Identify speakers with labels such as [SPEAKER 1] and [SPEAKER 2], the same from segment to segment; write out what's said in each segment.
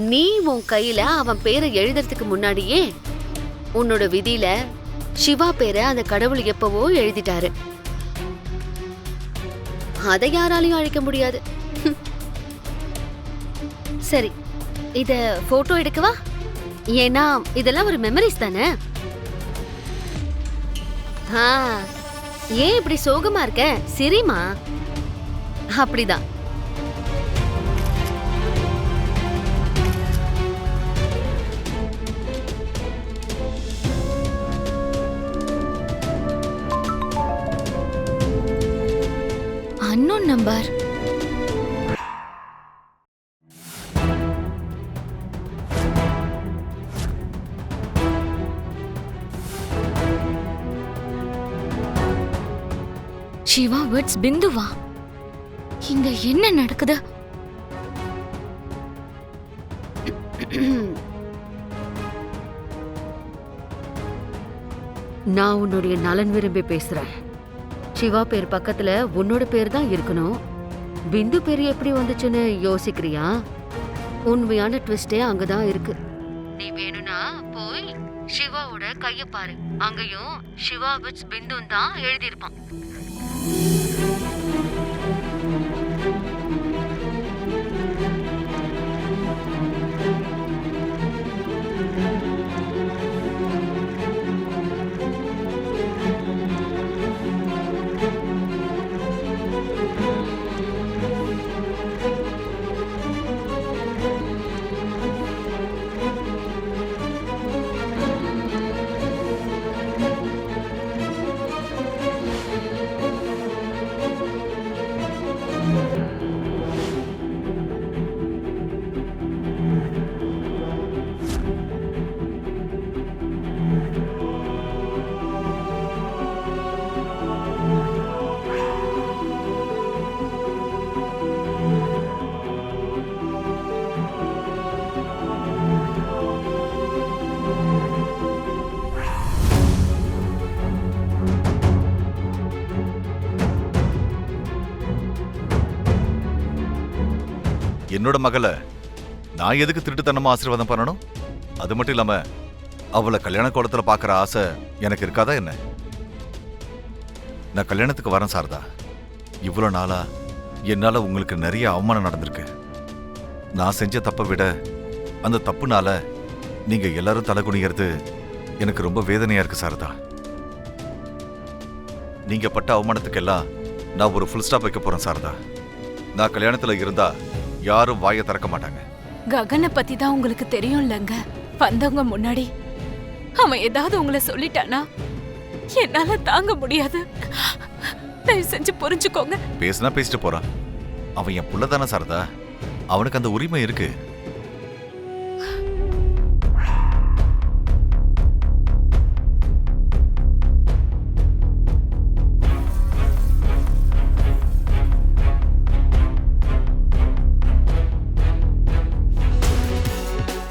[SPEAKER 1] நீ உன் கையில அவன் பேரை எழுதுறதுக்கு முன்னாடியே உன்னோட விதியில சிவா பேரை அந்த கடவுள் எப்பவோ எழுதிட்டாரு. அதை யாராலையும் அழிக்க முடியாது. சரி, இத போட்டோ எடுக்கவா? ஏன்னா இதெல்லாம் ஒரு மெமரிஸ் தானே. ஏன் இப்படி சோகமா இருக்க? சிரிமா. அப்படிதான். Unknown number. சிவா விட்ஸ் பிந்துவா? இங்க என்ன நடக்குது? நான் உன்னுடைய நலன் விரும்பி பேசுறேன். சிவா பேர் பக்கத்துல உன்னோட பேர் தான் இருக்கணும். பிந்து பேர் எப்படி வந்துச்சுன்னு யோசிக்கிறியா? உண்மையான ட்விஸ்டே அங்கதான் இருக்கு. நீ வேணும்னா போய் சிவாவோட கைய பாரு. அங்கேயும் சிவா விட்ஸ் பிந்துன்னு தான் எழுதியிருப்பான்.
[SPEAKER 2] என்னோட மகளை நான் எதுக்கு திருட்டுத்தனமா ஆசீர்வாதம் பண்ணணும்? அது மட்டும் இல்லாம அவளை கல்யாண கோலத்துல பாக்குற ஆசை எனக்கு இருக்காதா என்ன? நான் கல்யாணத்துக்கு வரேன் சாரதா. இவ்வளவு நாளா என்னால உங்களுக்கு நிறைய அவமானம் நடந்திருக்கு. நான் செஞ்ச தப்பை விட அந்த தப்புனால நீங்க எல்லாரும் தலை குனிகிறது எனக்கு ரொம்ப வேதனையா இருக்கு சாரதா. நீங்க பட்ட அவமானத்துக்கெல்லாம் நான் ஒரு ஃபுல் ஸ்டாப் வைக்க போறேன் சாரதா. நான் கல்யாணத்துல இருந்தா யாரும் வாயை திறக்க மாட்டாங்க.
[SPEAKER 3] ககனை பத்தி தான் உங்களுக்கு தெரியும்லங்க. வந்தவங்க முன்னாடி அவன் ஏதாவது உங்களை சொல்லிட்டானா என்னால தாங்க முடியாது. தயவு செஞ்சு புரிஞ்சுக்கோங்க.
[SPEAKER 2] பேசினா பேசிட்டு போறான். அவன் என் புள்ளதானே சாரதா. அவனுக்கு அந்த உரிமை இருக்கு.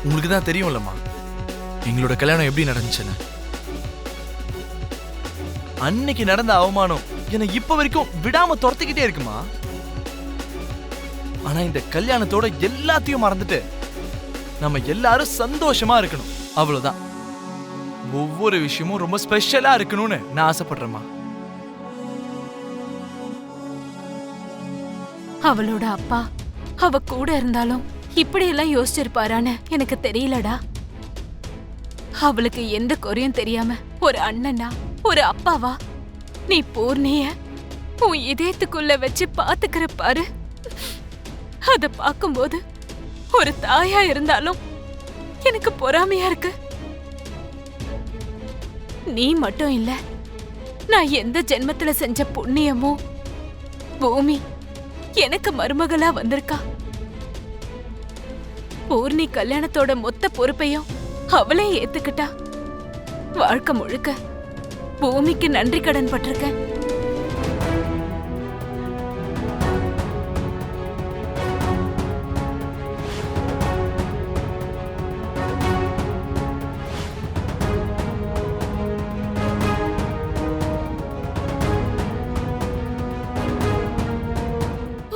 [SPEAKER 4] உங்களுக்கு தான் தெரியும்லம்மா எங்களோட கல்யாணம் எப்படி நடந்துச்சுன்னு. அன்னைக்கு நடந்த அவமானம் என்னை இப்ப வரைக்கும் விடாம துரத்திக்கிட்டே இருக்குமா. ஆனா இந்த கல்யாணத்தோட எல்லாத்தையும் மறந்துட்டு நம்ம எல்லாரும் சந்தோஷமா இருக்கணும், அவ்வளவுதான். ஒவ்வொரு விஷயமும் ரொம்ப ஸ்பெஷலா இருக்கணும்னு நான் ஆசைப்படுறேம்மா.
[SPEAKER 3] அவளோட அப்பா அவ கூட இருந்தாலும் இப்படி எல்லாம் யோசிச்சிருப்பாரான்னு எனக்கு தெரியலடா. அவளுக்கு எந்த குறையும் தெரியாம ஒரு அண்ணனா ஒரு அப்பாவா நீ பூர்ணிய உன் இதயத்துக்குள்ள வச்சு பாத்துக்கிற பாரு. அத பாக்கும்போது ஒரு தாயா இருந்தாலும் எனக்கு பொறாமையா இருக்கு. நீ மட்டும் இல்ல, நான் எந்த ஜென்மத்துல செஞ்ச புண்ணியமோ பூமி எனக்கு மருமகளா வந்திருக்கா. பூர்ணி கல்யாணத்தோட மொத்த பொறுப்பையும் அவளே ஏத்துக்கிட்டா. வாழ்க்கை முழுக்க பூமிக்கு நன்றி கடன் பட்டிருக்கேன்.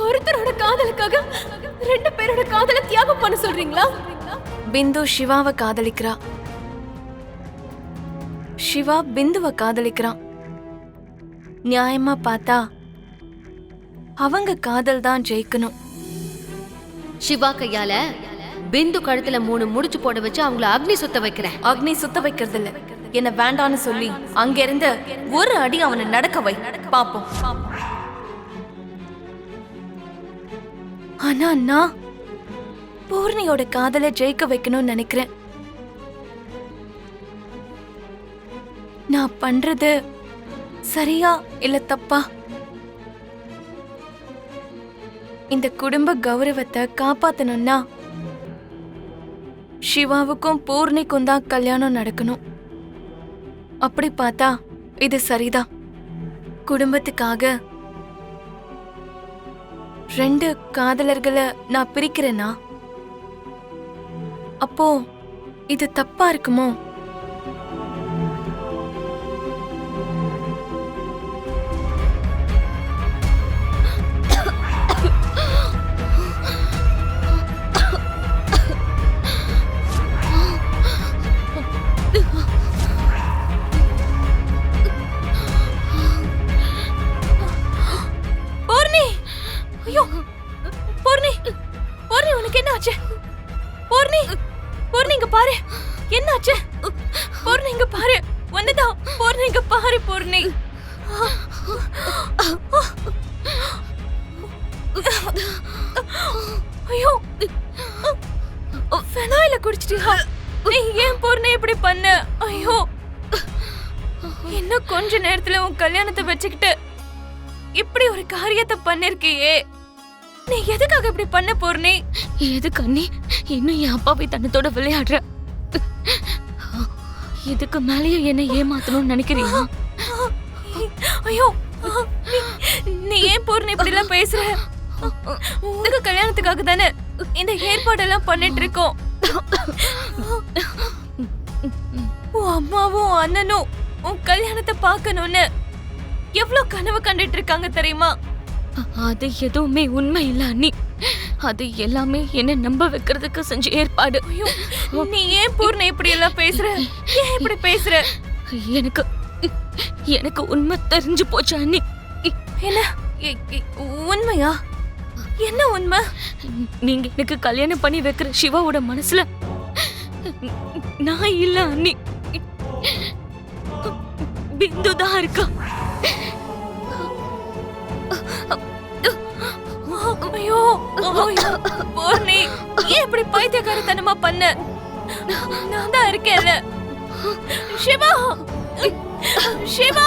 [SPEAKER 3] ஒருத்தரோட காதலுக்காக ரெண்டு பேரோட காதலை தியாகம் பண்ண சொல்றீங்களா?
[SPEAKER 5] பிந்து சிவாவை காதலிக்கிறா, சிவா பிந்துவை காதலிக்கிறான். நியாயமா பார்த்தா அவங்க காதல் தான் ஜெயிக்கணும்.
[SPEAKER 1] சிவா கையால பிந்து கழுத்துல 3 முடிச்சு போட வச்சு அவங்கள அக்னி சுத்த வைக்கிறேன்.
[SPEAKER 5] அக்னி சுத்த வைக்கிறது இல்ல, என்ன வேண்டான்னு சொல்லி அங்க இருந்து ஒரு அடி அவனை நடக்க வை, பாப்போம். ஆனா நான் பூர்ணியோட காதலை ஜெயிக்க வைக்கணும்னு நினைக்கிறேன். நான் பண்றது சரியா இல்ல தப்பா? இந்த குடும்ப கௌரவத்தை காப்பாத்தணும்னா சிவாவுக்கும் பூர்ணிக்கும் தான் கல்யாணம் நடக்கணும். அப்படி பார்த்தா இது சரிதான். குடும்பத்துக்காக 2 காதலர்களை நான் பிரிக்கிறேனா? அப்போ இது தப்பா இருக்குமோ? ஐயோ பூர்ணி, பூர்ணி உனக்கு என்ன ஆச்சு? பூர்ணி, பூர்ணி இங்க பாரு, என்ன ஆச்சு? பூர்ணி இங்க பாரு, ஒண்ணுதான். பூர்ணி இங்க பாரு, பூர்ணி. ஐயோ ஃபெனாயில குடிச்சிட்டியா? நீ ஏன் பூர்ணி இப்படி பண்ண? ஐயோ இன்னும் கொஞ்ச நேரத்துல உன் கல்யாணத்தை வச்சுக்கிட்டு இப்படி ஒரு காரியத்தை பண்ணிருக்கியே, நீ எதுக்காக இப்படி பண்ண பூர்ணி?
[SPEAKER 3] எதுக்கு அண்ணி இன்னும் என் அப்பாவை தன்னத்தோட விளையாடுற? இதுக்கு மேலேயும் என்ன ஏமாத்தணும்னு நினைக்கிறியா?
[SPEAKER 5] ஐயோ நீ ஏன் பூர்ணி இப்படி எல்லாம் பேசுற? உங்க கல்யாணத்துக்காக தானே இந்த ஏற்பாடெல்லாம் பண்ணிட்டு இருக்கோம். உன் அம்மாவும் அண்ணனும் உன் கல்யாணத்தை பார்க்கணும்னு எவ்வளவு கனவு கண்டுட்டு இருக்காங்க தெரியுமா?
[SPEAKER 3] அது எதுவுமே உண்மை இல்ல அண்ணி, அது எல்லாமே என்ன நம்ப வைக்கிறதுக்கு செஞ்ச ஏற்பாடு.
[SPEAKER 5] நீ ஏன் பூர்ணி இப்படி எல்லாம் பேசுற? ஏன் இப்படி பேசுற?
[SPEAKER 3] எனக்கு உண்மை தெரிஞ்சு போச்சு அண்ணி.
[SPEAKER 5] என்ன உண்மையா? என்ன உண்மை?
[SPEAKER 3] நீங்க எனக்கு கல்யாணம் பண்ணி வைக்கிற சிவாவோட மனசுல நான் இல்ல அண்ணி, பிந்து தான் இருக்கா.
[SPEAKER 5] ஐயோ பூர்ணி, ஏன் இப்படி பைத்தியக்காரத்தனமா பண்ண? நான் தான் இருக்கேன்ல. சிவா, சிவா.